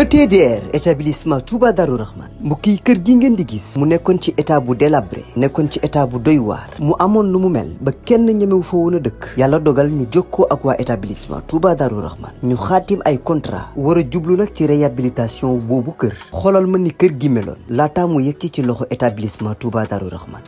ETDR établissement Touba Darou Rahman mbokk yi kër gi ngeen di gis mu nekkoon ci état bu délabré nekkoon ci état bu doy waar mu amoon lu mu mel ba kenn ñemewu fa woon a dëkk yàlla dogal ñu jokkoo ak waa établissement Touba Darou Rahman ñu xaatim ay contrat war a jublu nag ci réhabilitation boobu kër xoolal ma ni kër gi meloon laataa mu yegg ci loxo établissement Touba Darou Rahman.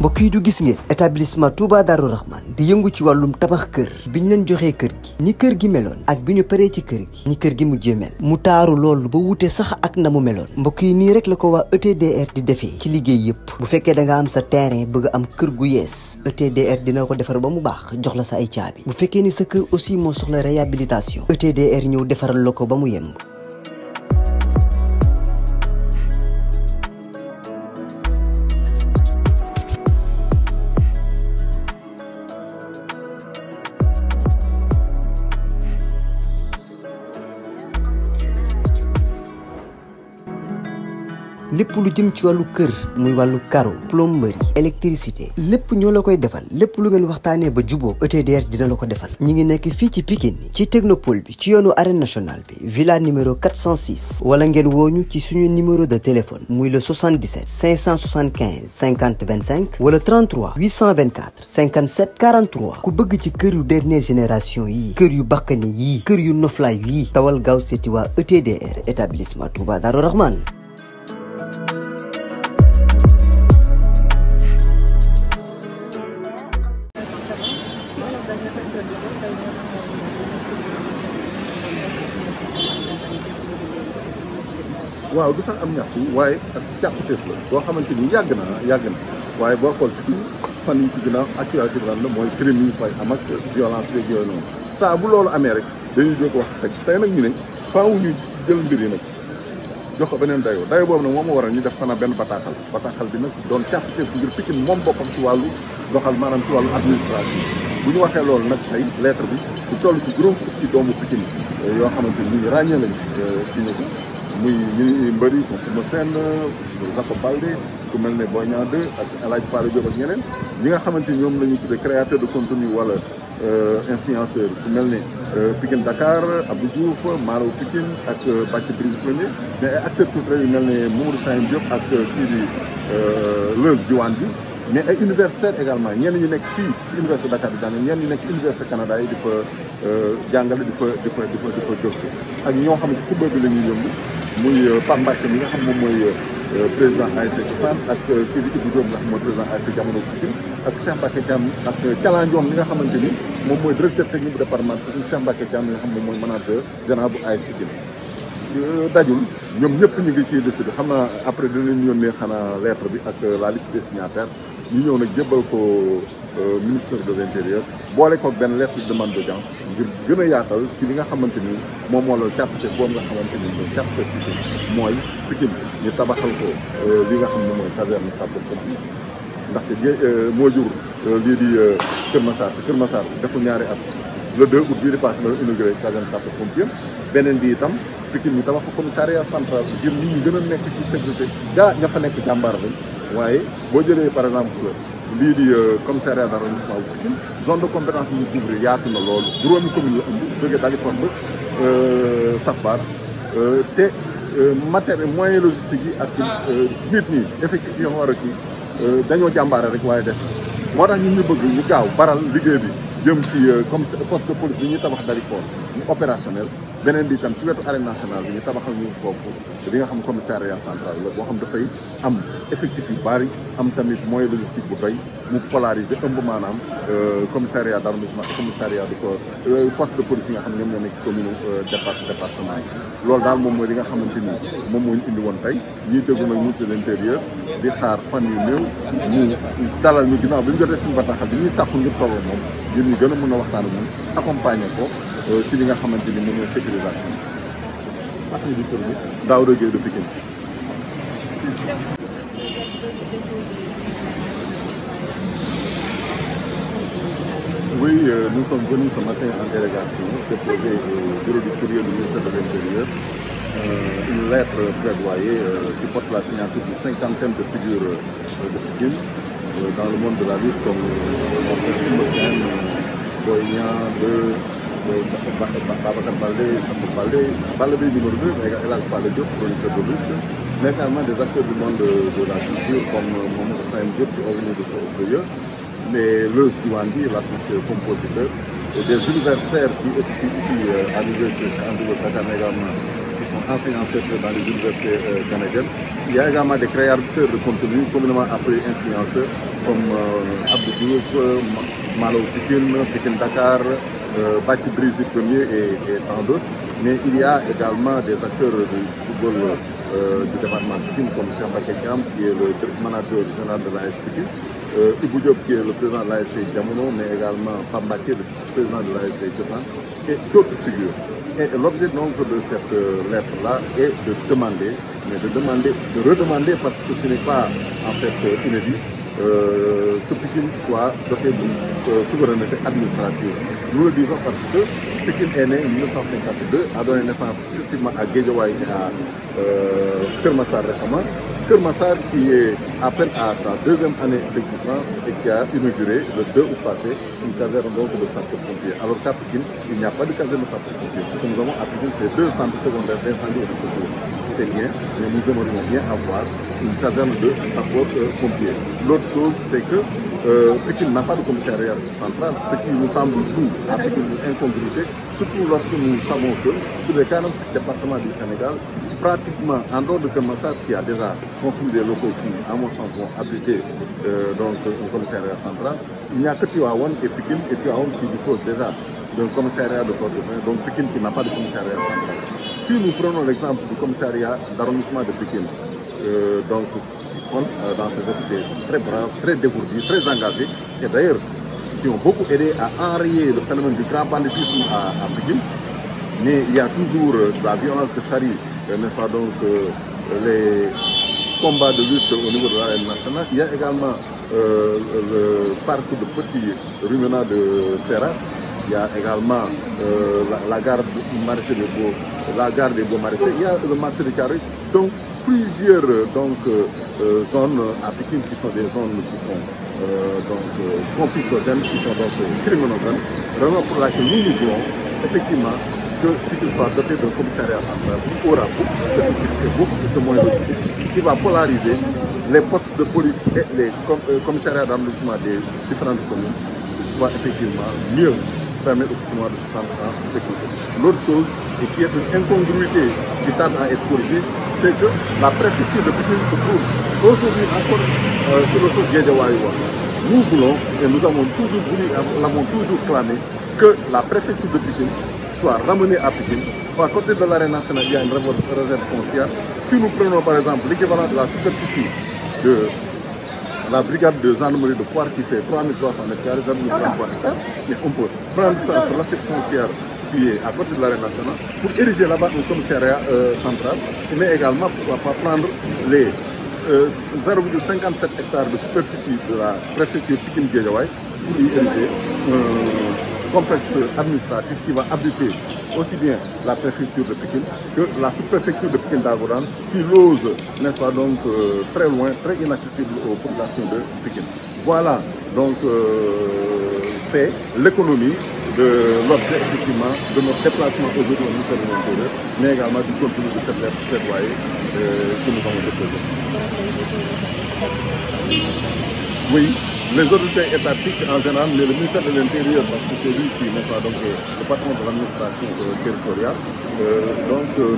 mbokk yi du gis ngeen établissement Touba Darou Rahman di yëngu ci wàllum tabax kër bi ñu leen joxee kër gi ni kër gi meloon ak bi ñu paree ci kër gi ni kër gi mujjee mel mu taaru loolu ba wute sax ak na mu meloon mbokk yi nii rek la ko waa ETDR di defee ci liggéey yëpp bu fekkee da nga am sa terrain bëgg am kër gu yees ETDR dina ko defar ba mu baax jox la sa ay caabi bu fekkee ni sa kër aussi moo soxla réhabilitation ETDR ñëw defaral la ko ba mu yemb. lépp lu jëm ci wàllu kër muy wàllu carreau plomberie électricité lépp ñoo la koy defal lépp lu ngeen waxtaanee ba juboo ETDR dina la ko defal ñi ngi nekk fii ci Pikine ci technopole bi ci yoonu arène nationale bi villa numéro 406 wala ngeen wooñu ci suñu numéro de téléphone muy le 77 575 50 25 wala 33 824 57 43 ku bëgg ci kër yu dernière génération yii kër yu bakkane yii kër yu noflaay yii tawal gaaw seeti waa ETDR établissement Touba Darou Rahman. waaw du sax am ñaxtu waaye ak càpputeef la boo xamante ni yàgg na waaye boo xool ci fan yi ci ginnaaw actualité bi la mooy crime yi fay am ak violence beeg yooyu noonu saa bu loolu amee rek dañuy jóg wax tey nag ñu ne faaw ñu jël mbir yi nag jox ko beneen dayoo boobu nag moom moo waral ñu def xanaa benn bataaxal bi nag doon càpputeef ngir Pikine moom boppam ci wàllu doxal maanaam ci wàllu administration bu ñu waxee loolu nag tey lettre bi ci toll ci juróom fukki doomu Pikine yoo xamante ni ràññee lañ signé ko muy ñu mbëri ku ma seen Jacob Baldé ku mel ne Boy Niang 2 ak El Hadj Pala Diop ak ñeneen ñi nga xamante ni ñoom la ñu tuddee créateur de contenu wala influenceur ku mel ne Pikine Dakar Abdou Diouf Malaw Pikine ak Bàcc Brise Premier mais ay acteurs culturels yu mel ne Mamadou Saïm Diop ak kii di Leuz Diwane bi mais ay universitaires également ñenn ñi nekk fii ci université Dakar di jàng ñenn ñi nekk université Canada yi di fa jàngale di fa gëstu ak ñoo xam ne ci football bi la ñuy yëngu muy Pape Mbacke mi nga xam moom mooy président ASC Cosaan ak kii di Ibou Diop nga xam mooy président ASC Jamono Pikine ak Cheikh Mbacke Thiam ak Thialan Ndiom mi nga xamante ni moom mooy directeur technique bu département Cheikh Mbacke Thiam mi nga xam moom mooy manager général bu ASC Pikine dajul ñoom ñëpp ñu ngi ciy liste bi xam naa après dinañ yónnee xanaa lettre bi ak la liste des signataires ñu ñëw nag jébbal ko ministre de l'intérieur boole ko benn lettre de demande d'audience ngir gën a yaatal ci li nga xamante ni moom moo la càppite boobu nga xamante ni mooy càppite Pikine mooy Pikine ñu tabaxal ko li nga xam ne mooy caserne sapeurs-pompiers ndaxte moo jur lii di Kër Massar te Kër Massar deful ñaari at le 2 août bii di passé la inauguré caserne sapeurs-pompiers beneen bi itam Pikine ñu tabax ko commissariat central ngir nit ñi gën a nekk ci sécurité ña fa nekk jàmbaar lañ waaye boo jëlee par exemple lii di commissariat d'arrondissement bu Pikine zone de compétence bi ñu couvrir yaatu na loolu juróomi commune la ëmb jógee Dalifort ba Safbar te matériel moyen logistique yi ak nit ñi effectif yi war a kii dañoo jàmbaare rek waaye des na moo tax ñun ñu bëgg ñu gaaw baral liggéey bi jëm ci comme poste de police bi ñuy tabax Dalifort mu opérationnel beneen bi tam ci wetu arène nationale bi ñu tabaxal ñu foofu li nga xam commissariat central la boo xam dafay am effectif yu bari am tamit moyen logistique bu doy mu polariser ëmb maanaam commissariat d'arrondissement et commissariat de corps poste de police yi nga xam ñoom ñoo nekk ci commune département yi loolu daal moom mooy li nga xamante ni moom moo ñu indi woon tey ñuy déglu nag ministre de l'intérieur di xaar fan yu néew ñu dalal ñu ginnaaw bi ñu jotee suñu bataaxal bi ñuy sàkku ngir toog moom ngir ñu gën a mën a waxtaan ak ñun accompagner ko ci li nga xamante ni moom mooy sécurisation ak ñu di tur bi Daouda Gueye de Pikine. Oui, nous sommes venus ce matin en délégation déposer au bureau du courrier du ministère de l'Intérieur une lettre plaidoyer qui porte la signature d'une cinquantaine de figures de Pikine dans le monde de la lutte comme Moussène, Boignan, Babacar Baldé, Samba Baldé, Baldé numéro 2, mais également Baldé Diop, chroniqueur de lutte, mais également des acteurs du monde de la culture comme Mohamed Hussein Diop qui est venu de ce mais Leuz Diwandi, l'artiste compositeur, et des universitaires qui ici à l'université de Dakar également, qui sont enseignants-chercheurs dans les universités canadiennes. Il y a également des créateurs de contenu, communément appelés influenceurs, comme Abdou Diouf, Malo Pikine, Pikine Dakar, Bati Brizi Premier et tant d'autres. Mais il y a également des acteurs du football du département de Pikine, comme Cheikh Baketiam, qui est le manager général de l'AS Pikine. Ibou Diop qui est le président de l'ASC Diamono, mais également Pamba qui est le président de l'ASC Tchefan, et d'autres figures. Et l'objet donc de cette lettre-là est de demander, de redemander parce que ce n'est pas en fait inédit, que Pikine soit doté d'une souveraineté administrative. Nous le disons parce que Pikine est né en 1952, a donné naissance successivement à Guédiawaye et à Kermassar récemment. Kermassar qui est à peine à sa deuxième année d'existence et qui a inauguré le 2 août passé une caserne donc de sapeurs-pompiers. Alors qu'à Pikine, il n'y a pas de caserne de sapeurs-pompiers. Ce que nous avons à Pikine, c'est 2 centres secondaires d'incendie et de secours. C'est bien, mais nous aimerions bien avoir une caserne de sapeurs-pompiers. L'autre chose, c'est que Pikine n'a pas de commissariat central, ce qui nous semble tout à Pikine une incongruité, surtout lorsque nous savons que sur les 46 départements du Sénégal, pratiquement en dehors de Kermassar qui a déjà construit des locaux qui, à mon sens, vont abriter donc un commissariat central, il n'y a que Tivaouane et Pikine qui disposent déjà d'un commissariat de corps de soins, donc Pikine qui n'a pas de commissariat central. Si nous prenons l'exemple du commissariat d'arrondissement de Pikine, donc dans ces entités très braves, très dégourdis, très engagés, et d'ailleurs qui ont beaucoup aidé à enrayer le phénomène du grand banditisme à Pikine, mais il y a toujours de la violence de charrie, n'est-ce pas, donc les combats de lutte au niveau de l'arène nationale. Il y a également le parc de petits ruminants de Serras. Il y a également la gare maraîcher des Beaux, la gare des Beaux Maraîchers. Il y a le marché de Carré. Donc plusieurs zones à Pikine qui sont des zones qui sont conflictogènes, qui sont donc criminogènes. Raison pour laquelle nous voulons effectivement que Pikine soit doté d'un commissariat central qui aura beaucoup de moyens logistiques, qui va polariser les postes de police et les commissariats d'arrondissement des différentes communes, qui va effectivement mieux permettre aux Pikinois de se sentir en sécurité. L'autre chose, et qui est une incongruité qui tarde à être corrigée, c'est que la préfecture de Pikine se trouve aujourd'hui encore sur le sol Guédiawaye. Nous voulons, et nous avons toujours voulu, l'avons toujours clamé, que la préfecture de Pikine soit ramenée à Pikine. À côté de l'arène nationale, il y a une réserve foncière. Si nous prenons par exemple l'équivalent de la superficie de la brigade de gendarmerie de Foire qui fait 3300 m², mais on peut prendre ça sur l'assiette foncière qui est à côté de l'arène nationale pour ériger là-bas un commissariat central, mais également pourquoi pas prendre les 0,57 hectares de superficie de la préfecture Pikine-Guédiawaye pour y ériger un complexe administratif qui va abriter aussi bien la préfecture de Pikine que la sous-préfecture de Pikine-Dagourane qui lose, n'est-ce pas, donc très loin, très inaccessible aux populations de Pikine. Voilà donc fait l'économie de l'objet effectivement de notre déplacement aujourd'hui au ministère de l'Intérieur, mais également du contenu de cette lettre plaidoyer que nous avons déposée. Oui. les autorités étatiques en général, mais le ministère de l'Intérieur, parce que c'est lui qui n'est pas donc le patron de l'administration territoriale.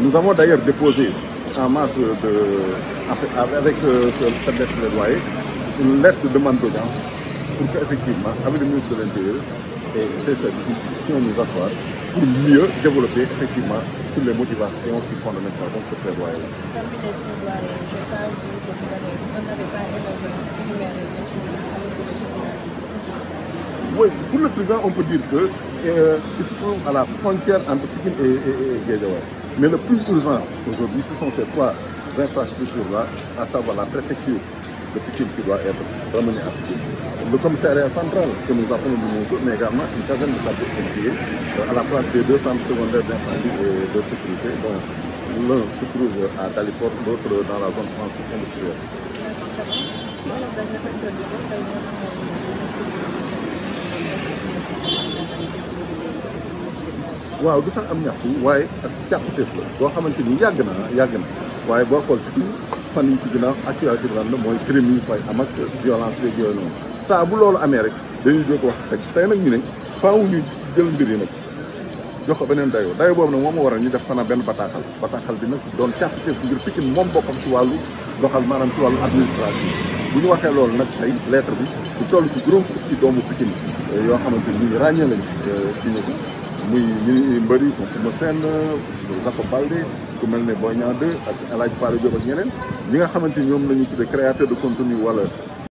Nous avons d'ailleurs déposé en mars avec cette lettre de loyer une lettre de demande d'audience pour qu'effectivement, avec le ministre de l'Intérieur et ses services, nous puissions nous asseoir pour mieux développer effectivement sur les motivations qui font donc ce plaidoyer-là. Oui, pour le tribunal, on peut dire que il se trouve à la frontière entre Pikine et Guédiawaye. Mais le plus urgent aujourd'hui, ce sont ces trois infrastructures-là, à savoir la préfecture de Pikine qui doit être ramenée à Pikine, le commissariat central que nous appelons de nos jours, mais également une caserne de sapeurs-pompiers à la place des deux centres secondaires d'incendie et de sécurité, dont l'un se trouve à Dalifort, l'autre dans la zone industrielle. waaw du sax am ñaxtu waaye ak càkkutéef la boo xamante ni yàgg na waaye boo xool ci fan yi ci ginnaaw actualité bi la mooy crime yi fay am ak violence léegi yooyu noonu saa bu loolu amee rek dañuy jóg wax tey nag ñu ne faaw ñu jël mbir yi nag jox ko beneen dayoo boobu nag moom moo waral ñu def xanaa benn bataaxal bi nag doon càkkutéef ngir Pikine moom boppam ci wàllu doxal maanaam ci wàllu administration bu ñu waxee loolu nag tey lettre bi ci toll ci juróom fukki doomu Pikine yoo xamante ni ñu ràññee lañ signé ko muy ñu mbëri ko Eumeu Sène Jacob Baldé ku mel ne Boy Niang 2 ak El Hadj Fallou Diop ak ñeneen ñi nga xamante ni ñoom la ñu tuddee créateur de contenu wala